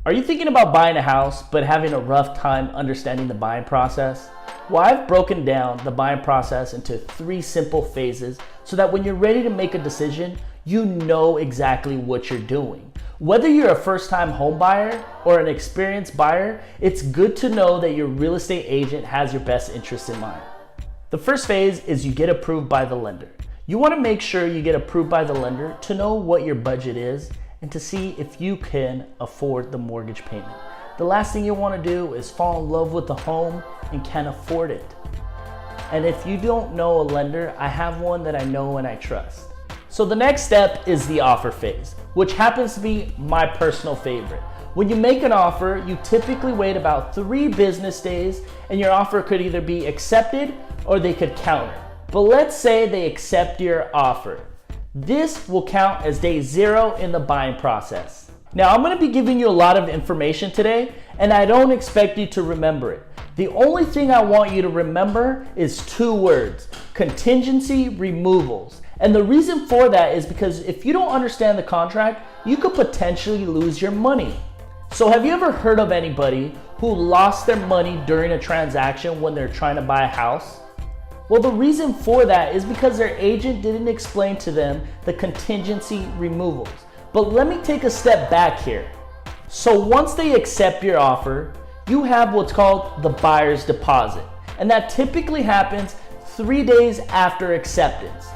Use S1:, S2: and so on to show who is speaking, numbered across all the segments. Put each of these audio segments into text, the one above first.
S1: Are you thinking about buying a house but having a rough time understanding the buying process? Well, I've broken down the buying process into 3 simple phases so that when you're ready to make a decision, you know exactly what you're doing. Whether you're a first-time home buyer or an experienced buyer, it's good to know that your real estate agent has your best interests in mind. The first phase is you get approved by the lender. You want to make sure you get approved by the lender to know what your budget is and to see if you can afford the mortgage payment. The last thing you want to do is fall in love with the home and can't afford it. And if you don't know a lender, I have one that I know and I trust. So the next step is the offer phase, which happens to be my personal favorite. When you make an offer, you typically wait about 3 business days and your offer could either be accepted or they could counter. But let's say they accept your offer. This will count as day 0 in the buying process. Now, I'm going to be giving you a lot of information today, and I don't expect you to remember it. The only thing I want you to remember is 2 words: contingency removals. And the reason for that is because if you don't understand the contract, you could potentially lose your money. So have you ever heard of anybody who lost their money during a transaction when they're trying to buy a house? Well, the reason for that is because their agent didn't explain to them the contingency removals. But let me take a step back here. So once they accept your offer, you have what's called the buyer's deposit. And that typically happens 3 days after acceptance.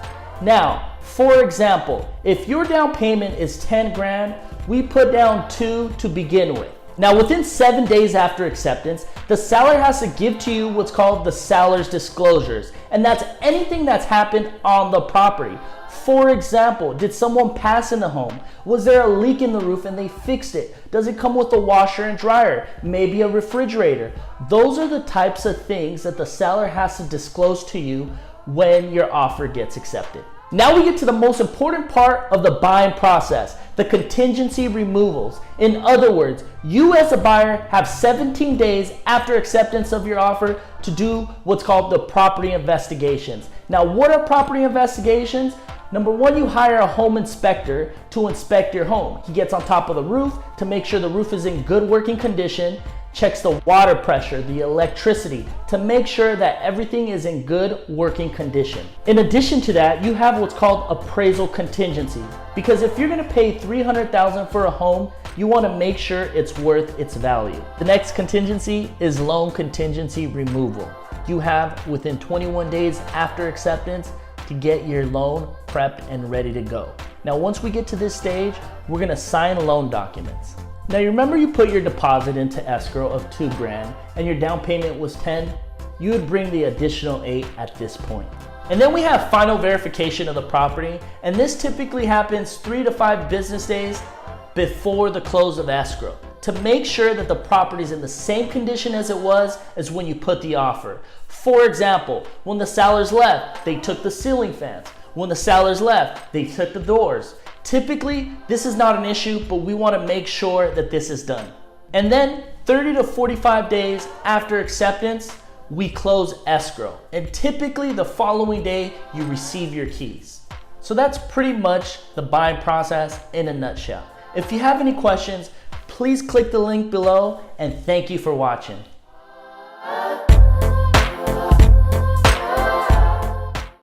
S1: Now, for example, if your down payment is 10 grand, we put down 2 to begin with. Now, within 7 days after acceptance, the seller has to give to you what's called the seller's disclosures, and that's anything that's happened on the property. For example, did someone pass in the home? Was there a leak in the roof and they fixed it? Does it come with a washer and dryer? Maybe a refrigerator? Those are the types of things that the seller has to disclose to you when your offer gets accepted. Now we get to the most important part of the buying process, the contingency removals. In other words, you as a buyer have 17 days after acceptance of your offer to do what's called the property investigations. Now, what are property investigations? Number 1, you hire a home inspector to inspect your home. He gets on top of the roof to make sure the roof is in good working condition, checks the water pressure, the electricity, to make sure that everything is in good working condition. In addition to that, you have what's called appraisal contingency. Because if you're gonna pay $300,000 for a home, you wanna make sure it's worth its value. The next contingency is loan contingency removal. You have within 21 days after acceptance to get your loan prepped and ready to go. Now, once we get to this stage, we're gonna sign loan documents. Now, you remember you put your deposit into escrow of 2 grand and your down payment was 10? You would bring the additional 8 at this point. And then we have final verification of the property, and this typically happens 3 to 5 business days before the close of escrow to make sure that the property is in the same condition as it was as when you put the offer. For example, when the sellers left, they took the ceiling fans. When the sellers left, they took the doors. Typically, this is not an issue, but we want to make sure that this is done. And then 30 to 45 days after acceptance, we close escrow. And typically the following day, you receive your keys. So that's pretty much the buying process in a nutshell. If you have any questions, please click the link below, and thank you for watching.